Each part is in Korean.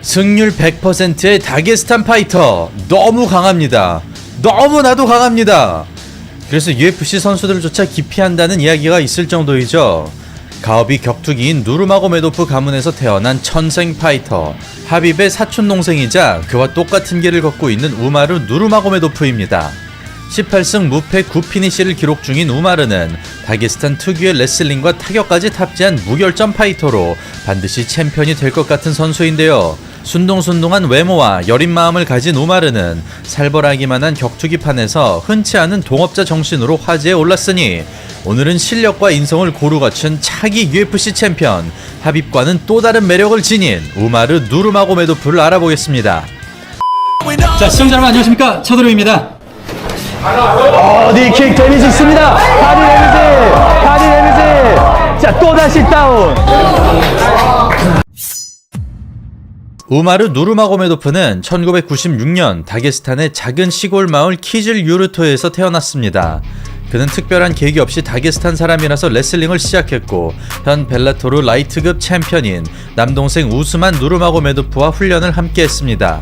승률 100%의 다게스탄 파이터 너무 강합니다. 너무나도 강합니다. 그래서 UFC 선수들조차 기피한다는 이야기가 있을 정도이죠. 가업이 격투기인 누르마고메도프 가문에서 태어난 천생 파이터 하빕의 사촌동생이자 그와 똑같은 길을 걷고 있는 우마르 누르마고메도프입니다. 18승 무패 9피니시를 기록 중인 우마르는 다게스탄 특유의 레슬링과 타격까지 탑재한 무결점 파이터로 반드시 챔피언이 될 것 같은 선수인데요. 순둥순둥한 외모와 여린 마음을 가진 우마르는 살벌하기만 한 격투기판에서 흔치 않은 동업자 정신으로 화제에 올랐으니 오늘은 실력과 인성을 고루 갖춘 차기 UFC 챔피언 하빕과는 또 다른 매력을 지닌 우마르 누르마고메도프를 알아보겠습니다. 자, 시청자 여러분 안녕하십니까, 차도룡입니다. 니킥 데미지 있습니다. 바디 데미지. 자, 또다시 다운. 우마르 누르마고메도프는 1996년 다게스탄의 작은 시골 마을 키즐 유르토에서 태어났습니다. 그는 특별한 계기 없이 다게스탄 사람이라서 레슬링을 시작했고 현 벨라토르 라이트급 챔피언인 남동생 우스만 누르마고메도프와 훈련을 함께했습니다.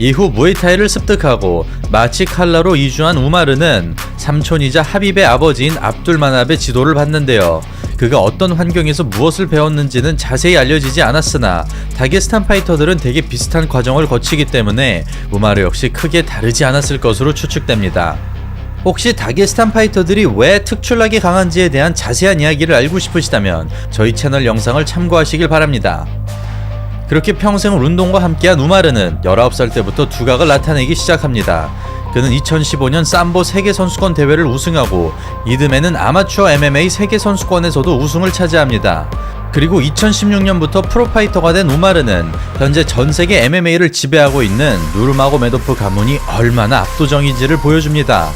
이후 무에타이를 습득하고 마치칼라로 이주한 우마르는 삼촌이자 하빕의 아버지인 압둘마납의 지도를 받는데요. 그가 어떤 환경에서 무엇을 배웠는지는 자세히 알려지지 않았으나 다게스탄 파이터들은 대개 비슷한 과정을 거치기 때문에 우마르 역시 크게 다르지 않았을 것으로 추측됩니다. 혹시 다게스탄 파이터들이 왜 특출나게 강한지에 대한 자세한 이야기를 알고 싶으시다면 저희 채널 영상을 참고하시길 바랍니다. 그렇게 평생을 운동과 함께한 우마르는 19살 때부터 두각을 나타내기 시작합니다. 그는 2015년 삼보 세계선수권 대회를 우승하고 이듬해는 아마추어 MMA 세계선수권에서도 우승을 차지합니다. 그리고 2016년부터 프로파이터가 된 우마르는 현재 전세계 MMA를 지배하고 있는 누르마고메도프 가문이 얼마나 압도적인지를 보여줍니다.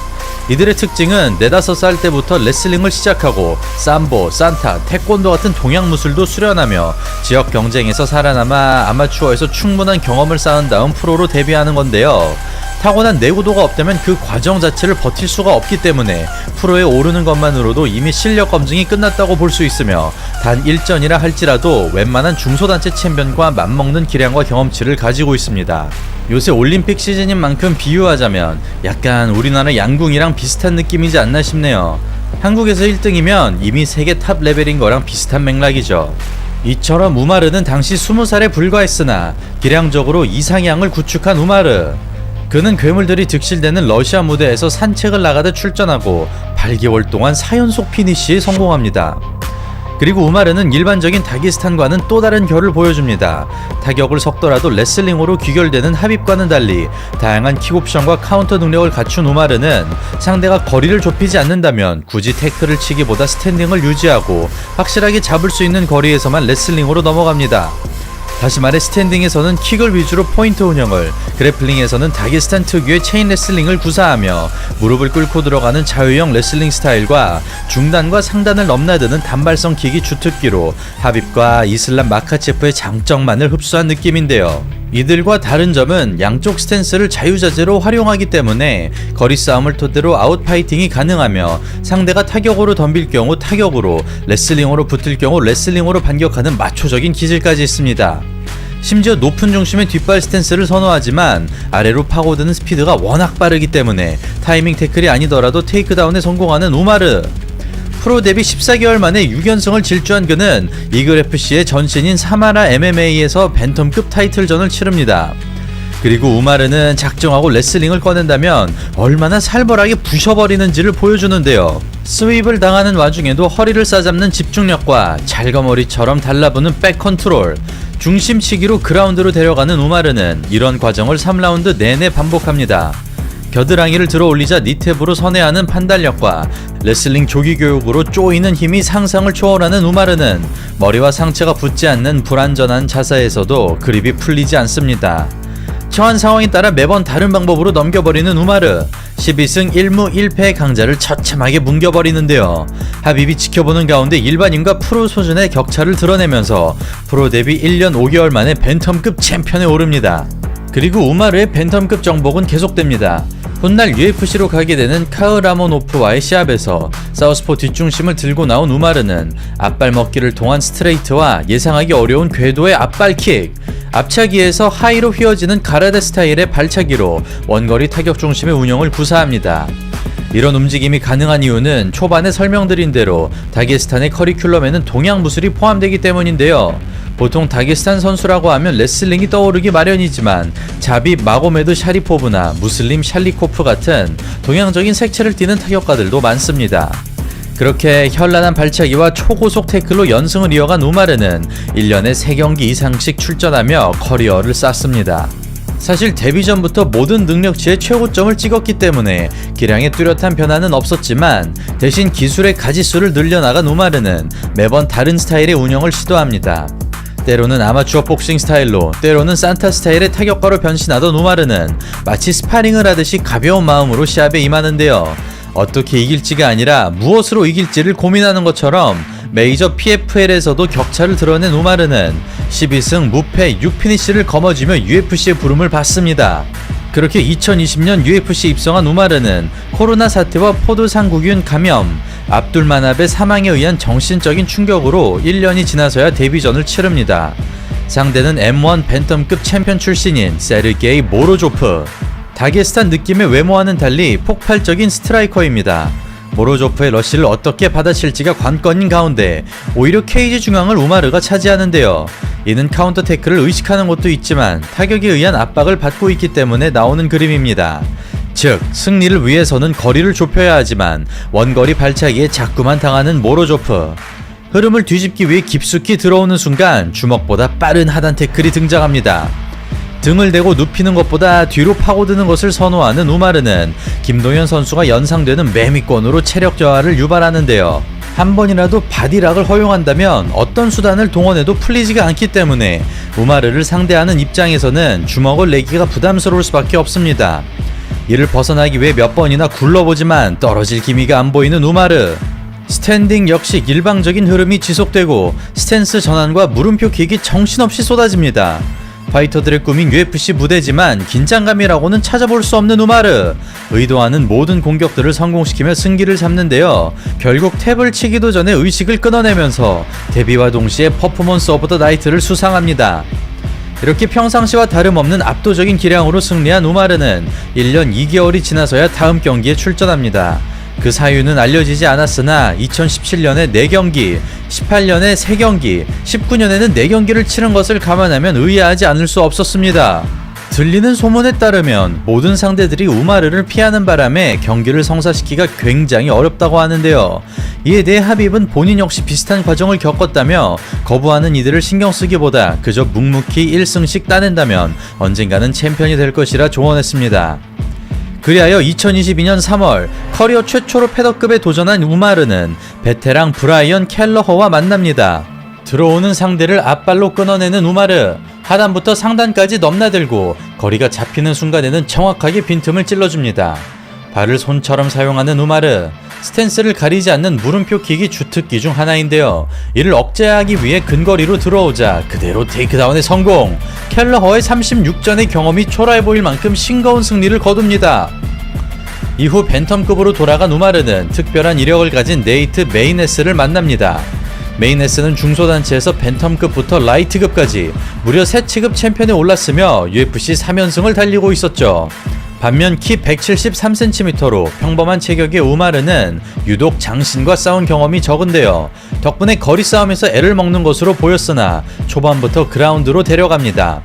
이들의 특징은 4-5살 때부터 레슬링을 시작하고 삼보, 산타, 태권도 같은 동양 무술도 수련하며 지역 경쟁에서 살아남아 아마추어에서 충분한 경험을 쌓은 다음 프로로 데뷔하는 건데요. 타고난 내구도가 없다면 그 과정 자체를 버틸 수가 없기 때문에 프로에 오르는 것만으로도 이미 실력 검증이 끝났다고 볼 수 있으며 단 1전이라 할지라도 웬만한 중소단체 챔피언과 맞먹는 기량과 경험치를 가지고 있습니다. 요새 올림픽 시즌인 만큼 비유하자면 약간 우리나라 양궁이랑 비슷한 느낌이지 않나 싶네요. 한국에서 1등이면 이미 세계 탑 레벨인 거랑 비슷한 맥락이죠. 이처럼 우마르는 당시 20살에 불과했으나 기량적으로 이상향을 구축한 우마르. 그는 괴물들이 득실되는 러시아 무대에서 산책을 나가다 출전하고 8개월 동안 4연속 피니시에 성공합니다. 그리고 우마르는 일반적인 다게스탄과는 또 다른 결을 보여줍니다. 타격을 섞더라도 레슬링으로 귀결되는 하빕과는 달리 다양한 킥옵션과 카운터 능력을 갖춘 우마르는 상대가 거리를 좁히지 않는다면 굳이 태클을 치기보다 스탠딩을 유지하고 확실하게 잡을 수 있는 거리에서만 레슬링으로 넘어갑니다. 다시 말해 스탠딩에서는 킥을 위주로 포인트 운영을, 그래플링에서는 다게스탄 특유의 체인 레슬링을 구사하며 무릎을 꿇고 들어가는 자유형 레슬링 스타일과 중단과 상단을 넘나드는 단발성 킥이 주특기로 하빕과 이슬람 마카체프의 장점만을 흡수한 느낌인데요. 이들과 다른 점은 양쪽 스탠스를 자유자재로 활용하기 때문에 거리 싸움을 토대로 아웃파이팅이 가능하며 상대가 타격으로 덤빌 경우 타격으로, 레슬링으로 붙을 경우 레슬링으로 반격하는 마초적인 기질까지 있습니다. 심지어 높은 중심의 뒷발 스탠스를 선호하지만 아래로 파고드는 스피드가 워낙 빠르기 때문에 타이밍 태클이 아니더라도 테이크다운에 성공하는 우마르. 프로 데뷔 14개월 만에 6연승을 질주한 그는 이글FC의 전신인 사마라 MMA에서 벤텀급 타이틀전을 치릅니다. 그리고 우마르는 작정하고 레슬링을 꺼낸다면 얼마나 살벌하게 부셔버리는지를 보여주는데요. 스윕을 당하는 와중에도 허리를 싸잡는 집중력과 잘거머리처럼 달라붙는 백컨트롤, 중심치기로 그라운드로 데려가는 우마르는 이런 과정을 3라운드 내내 반복합니다. 겨드랑이를 들어 올리자 니탭으로 선회하는 판단력과 레슬링 조기 교육으로 쪼이는 힘이 상상을 초월하는 우마르는 머리와 상체가 붙지 않는 불안전한 자세에서도 그립이 풀리지 않습니다. 처한 상황에 따라 매번 다른 방법으로 넘겨버리는 우마르. 12승 1무 1패의 강자를 처참하게 뭉겨버리는데요. 하빕이 지켜보는 가운데 일반인과 프로 수준의 격차를 드러내면서 프로 데뷔 1년 5개월 만에 벤텀급 챔피언에 오릅니다. 그리고 우마르의 벤텀급 정복은 계속됩니다. 훗날 UFC로 가게 되는 카흐라모노프와의 시합에서 사우스포 뒷중심을 들고 나온 우마르는 앞발 먹기를 통한 스트레이트와 예상하기 어려운 궤도의 앞발킥, 앞차기에서 하이로 휘어지는 가라데 스타일의 발차기로 원거리 타격 중심의 운영을 구사합니다. 이런 움직임이 가능한 이유는 초반에 설명드린 대로 다게스탄의 커리큘럼에는 동양 무술이 포함되기 때문인데요. 보통 다게스탄 선수라고 하면 레슬링이 떠오르기 마련이지만 자빕 마고메드 샤리포브나 무슬림 샬리코프 같은 동양적인 색채를 띠는 타격가들도 많습니다. 그렇게 현란한 발차기와 초고속 태클로 연승을 이어간 우마르는 1년에 3경기 이상씩 출전하며 커리어를 쌓습니다. 사실 데뷔 전부터 모든 능력치의 최고점을 찍었기 때문에 기량에 뚜렷한 변화는 없었지만 대신 기술의 가지수를 늘려나간 우마르는 매번 다른 스타일의 운영을 시도합니다. 때로는 아마추어 복싱 스타일로, 때로는 산타 스타일의 타격가로 변신하던 우마르는 마치 스파링을 하듯이 가벼운 마음으로 시합에 임하는데요. 어떻게 이길지가 아니라 무엇으로 이길지를 고민하는 것처럼 메이저 PFL에서도 격차를 드러낸 우마르는 12승 무패 6피니시를 거머쥐며 UFC의 부름을 받습니다. 그렇게 2020년 UFC 입성한 우마르는 코로나 사태와 포도상구균 감염, 압둘마납의 사망에 의한 정신적인 충격으로 1년이 지나서야 데뷔전을 치릅니다. 상대는 M1 벤텀급 챔피언 출신인 세르게이 모로조프. 다게스탄 느낌의 외모와는 달리 폭발적인 스트라이커입니다. 모로조프의 러시를 어떻게 받아칠지가 관건인 가운데 오히려 케이지 중앙을 우마르가 차지하는데요. 이는 카운터 태클을 의식하는 것도 있지만 타격에 의한 압박을 받고 있기 때문에 나오는 그림입니다. 즉, 승리를 위해서는 거리를 좁혀야 하지만 원거리 발차기에 자꾸만 당하는 모로조프. 흐름을 뒤집기 위해 깊숙이 들어오는 순간 주먹보다 빠른 하단 태클이 등장합니다. 등을 대고 눕히는 것보다 뒤로 파고드는 것을 선호하는 우마르는 김동현 선수가 연상되는 매미권으로 체력 저하를 유발하는데요. 한 번이라도 바디락을 허용한다면 어떤 수단을 동원해도 풀리지가 않기 때문에 우마르를 상대하는 입장에서는 주먹을 내기가 부담스러울 수밖에 없습니다. 이를 벗어나기 위해 몇 번이나 굴러보지만 떨어질 기미가 안 보이는 우마르. 스탠딩 역시 일방적인 흐름이 지속되고 스탠스 전환과 물음표 킥이 정신없이 쏟아집니다. 파이터들의 꿈인 UFC 무대지만 긴장감이라고는 찾아볼 수 없는 우마르. 의도하는 모든 공격들을 성공시키며 승기를 잡는데요. 결국 탭을 치기도 전에 의식을 끊어내면서 데뷔와 동시에 퍼포먼스 오브 더 나이트를 수상합니다. 이렇게 평상시와 다름없는 압도적인 기량으로 승리한 우마르는 1년 2개월이 지나서야 다음 경기에 출전합니다. 그 사유는 알려지지 않았으나 2017년에 4경기, 18년에 3경기, 19년에는 4경기를 치른 것을 감안하면 의아하지 않을 수 없었습니다. 들리는 소문에 따르면 모든 상대들이 우마르를 피하는 바람에 경기를 성사시키기가 굉장히 어렵다고 하는데요. 이에 대해 하빕은 본인 역시 비슷한 과정을 겪었다며 거부하는 이들을 신경쓰기보다 그저 묵묵히 1승씩 따낸다면 언젠가는 챔피언이 될 것이라 조언했습니다. 그리하여 2022년 3월 커리어 최초로 패더급에 도전한 우마르는 베테랑 브라이언 켈러허와 만납니다. 들어오는 상대를 앞발로 끊어내는 우마르. 하단부터 상단까지 넘나들고 거리가 잡히는 순간에는 정확하게 빈틈을 찔러줍니다. 발을 손처럼 사용하는 우마르. 스탠스를 가리지 않는 물음표 킥이 주특기 중 하나인데요. 이를 억제하기 위해 근거리로 들어오자 그대로 테이크다운에 성공. 켈러허의 36전의 경험이 초라해 보일 만큼 싱거운 승리를 거둡니다. 이후 벤텀급으로 돌아간 우마르는 특별한 이력을 가진 네이트 메이네스를 만납니다. 메이네스는 중소단체에서 벤텀급부터 라이트급까지 무려 3체급 챔피언에 올랐으며 UFC 3연승을 달리고 있었죠. 반면 키 173cm로 평범한 체격의 우마르는 유독 장신과 싸운 경험이 적은데요. 덕분에 거리 싸움에서 애를 먹는 것으로 보였으나 초반부터 그라운드로 데려갑니다.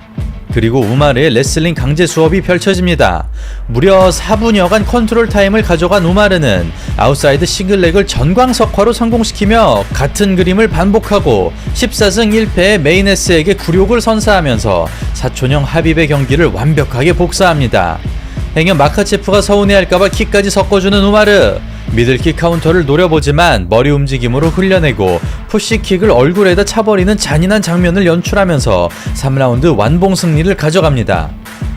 그리고 우마르의 레슬링 강제 수업이 펼쳐집니다. 무려 4분여간 컨트롤 타임을 가져간 우마르는 아웃사이드 싱글렉을 전광석화로 성공시키며 같은 그림을 반복하고 14승 1패의 메이네스에게 굴욕을 선사하면서 사촌형 하빕의 경기를 완벽하게 복사합니다. 행여 마카체프가 서운해할까봐 킥까지 섞어주는 우마르. 미들킥 카운터를 노려보지만 머리 움직임으로 흘려내고 푸시킥을 얼굴에다 차버리는 잔인한 장면을 연출하면서 3라운드 완봉 승리를 가져갑니다.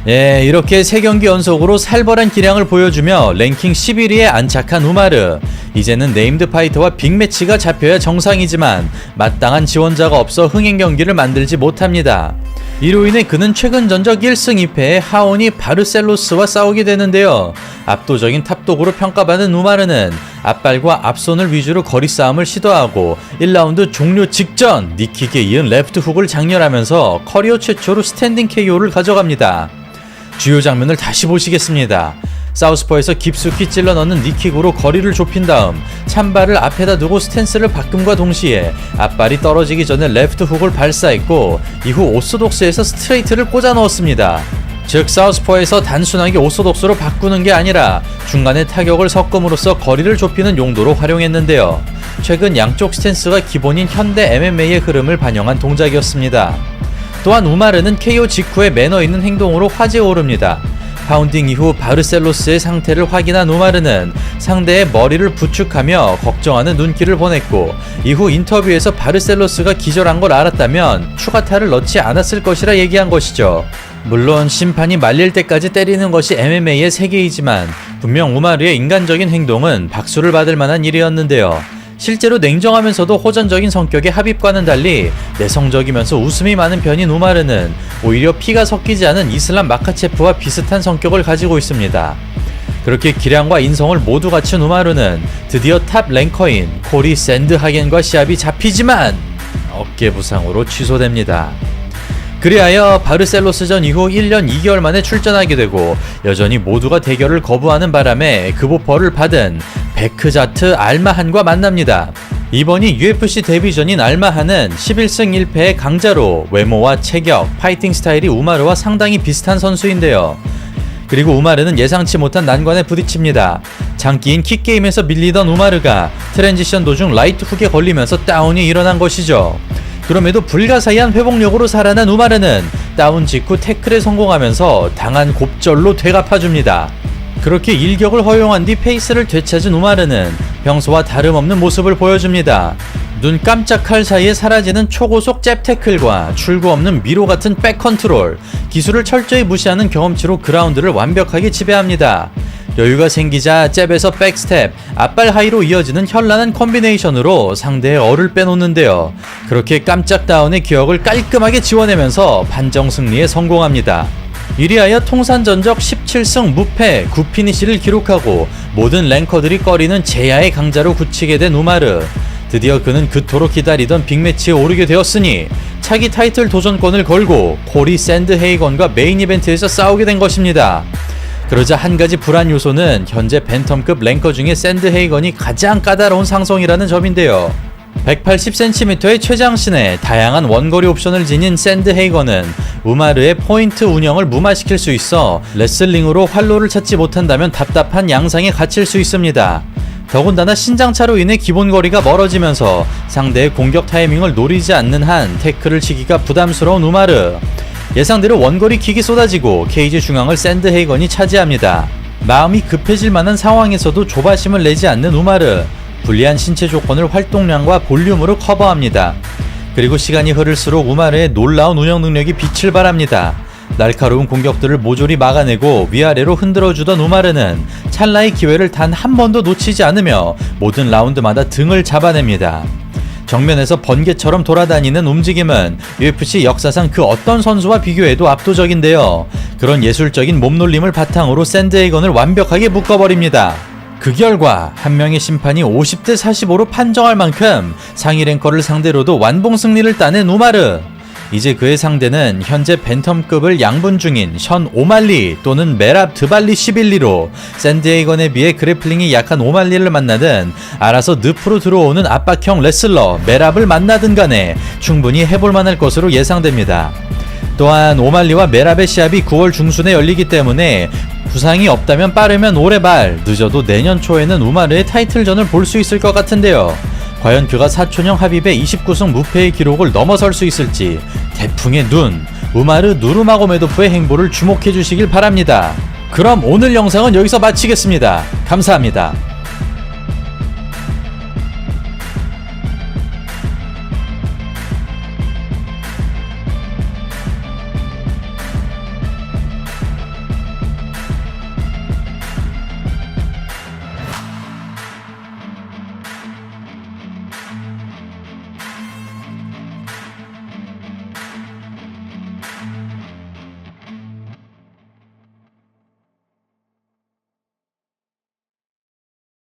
이렇게 3경기 연속으로 살벌한 기량을 보여주며 랭킹 11위에 안착한 우마르. 이제는 네임드 파이터와 빅매치가 잡혀야 정상이지만 마땅한 지원자가 없어 흥행 경기를 만들지 못합니다. 이로 인해 그는 최근 전적 1승 2패에 하오니 바르셀로스와 싸우게 되는데요. 압도적인 탑독으로 평가받은 우마르는 앞발과 앞손을 위주로 거리 싸움을 시도하고 1라운드 종료 직전 니킥에 이은 레프트 훅을 장렬하면서 커리어 최초로 스탠딩 KO를 가져갑니다. 주요 장면을 다시 보시겠습니다. 사우스포에서 깊숙이 찔러 넣는 니킥으로 거리를 좁힌 다음 찬발을 앞에다 두고 스탠스를 바꿈과 동시에 앞발이 떨어지기 전에 레프트 훅을 발사했고 이후 오소독스에서 스트레이트를 꽂아 넣었습니다. 즉 사우스포에서 단순하게 오소독스로 바꾸는 게 아니라 중간에 타격을 섞음으로써 거리를 좁히는 용도로 활용했는데요. 최근 양쪽 스탠스가 기본인 현대 MMA의 흐름을 반영한 동작이었습니다. 또한 우마르는 KO 직후에 매너 있는 행동으로 화제에 오릅니다. 파운딩 이후 바르셀로스의 상태를 확인한 우마르는 상대의 머리를 부축하며 걱정하는 눈길을 보냈고 이후 인터뷰에서 바르셀로스가 기절한 걸 알았다면 추가타를 넣지 않았을 것이라 얘기한 것이죠. 물론 심판이 말릴 때까지 때리는 것이 MMA의 세계이지만 분명 우마르의 인간적인 행동은 박수를 받을 만한 일이었는데요. 실제로 냉정하면서도 호전적인 성격의 하빕과는 달리 내성적이면서 웃음이 많은 편인 우마르는 오히려 피가 섞이지 않은 이슬람 마카체프와 비슷한 성격을 가지고 있습니다. 그렇게 기량과 인성을 모두 갖춘 우마르는 드디어 탑 랭커인 코리 샌드하겐과 시합이 잡히지만 어깨 부상으로 취소됩니다. 그리하여 바르셀로스전 이후 1년 2개월 만에 출전하게 되고 여전히 모두가 대결을 거부하는 바람에 급오퍼를 받은 베크자트 알마한과 만납니다. 이번이 UFC 데뷔전인 알마한은 11승 1패의 강자로 외모와 체격, 파이팅 스타일이 우마르와 상당히 비슷한 선수인데요. 그리고 우마르는 예상치 못한 난관에 부딪힙니다. 장기인 킥게임에서 밀리던 우마르가 트랜지션 도중 라이트 훅에 걸리면서 다운이 일어난 것이죠. 그럼에도 불가사의한 회복력으로 살아난 우마르는 다운 직후 태클에 성공하면서 당한 곱절로 되갚아줍니다. 그렇게 일격을 허용한 뒤 페이스를 되찾은 우마르는 평소와 다름없는 모습을 보여줍니다. 눈 깜짝할 사이에 사라지는 초고속 잽 태클과 출구 없는 미로 같은 백 컨트롤, 기술을 철저히 무시하는 경험치로 그라운드를 완벽하게 지배합니다. 여유가 생기자 잽에서 백스텝, 앞발 하이로 이어지는 현란한 콤비네이션으로 상대의 얼을 빼놓는데요. 그렇게 깜짝 다운의 기억을 깔끔하게 지워내면서 판정 승리에 성공합니다. 이리하여 통산 전적 17승 무패 9피니시를 기록하고 모든 랭커들이 꺼리는 제야의 강자로 굳히게 된 우마르. 드디어 그는 그토록 기다리던 빅매치에 오르게 되었으니 차기 타이틀 도전권을 걸고 코리 샌드헤이건과 메인 이벤트에서 싸우게 된 것입니다. 그러자 한 가지 불안 요소는 현재 벤텀급 랭커 중에 샌드헤이건이 가장 까다로운 상성이라는 점인데요. 180cm의 최장신에 다양한 원거리 옵션을 지닌 샌드헤이건은 우마르의 포인트 운영을 무마시킬 수 있어 레슬링으로 활로를 찾지 못한다면 답답한 양상에 갇힐 수 있습니다. 더군다나 신장차로 인해 기본 거리가 멀어지면서 상대의 공격 타이밍을 노리지 않는 한 태클을 치기가 부담스러운 우마르. 예상대로 원거리 킥이 쏟아지고 케이지 중앙을 샌드헤이건이 차지합니다. 마음이 급해질 만한 상황에서도 조바심을 내지 않는 우마르. 불리한 신체 조건을 활동량과 볼륨으로 커버합니다. 그리고 시간이 흐를수록 우마르의 놀라운 운영 능력이 빛을 발합니다. 날카로운 공격들을 모조리 막아내고 위아래로 흔들어주던 우마르는 찰나의 기회를 단 한 번도 놓치지 않으며 모든 라운드마다 등을 잡아냅니다. 정면에서 번개처럼 돌아다니는 움직임은 UFC 역사상 그 어떤 선수와 비교해도 압도적인데요. 그런 예술적인 몸놀림을 바탕으로 샌드헤이건을 완벽하게 묶어버립니다. 그 결과 한 명의 심판이 50대 45로 판정할 만큼 상위 랭커를 상대로도 완봉 승리를 따낸 우마르. 이제 그의 상대는 현재 벤텀급을 양분 중인 션 오말리 또는 메랍 드발리 시빌리로 샌드헤이건에 비해 그래플링이 약한 오말리를 만나든 알아서 늪으로 들어오는 압박형 레슬러 메랍을 만나든 간에 충분히 해볼만 할 것으로 예상됩니다. 또한 오말리와 메랍의 시합이 9월 중순에 열리기 때문에 부상이 없다면 빠르면 올해 말, 늦어도 내년 초에는 우마르의 타이틀전을 볼 수 있을 것 같은데요. 과연 그가 사촌형 하빕의 29승 무패의 기록을 넘어설 수 있을지 태풍의 눈, 우마르 누르마고메도프의 행보를 주목해 주시길 바랍니다. 그럼 오늘 영상은 여기서 마치겠습니다. 감사합니다.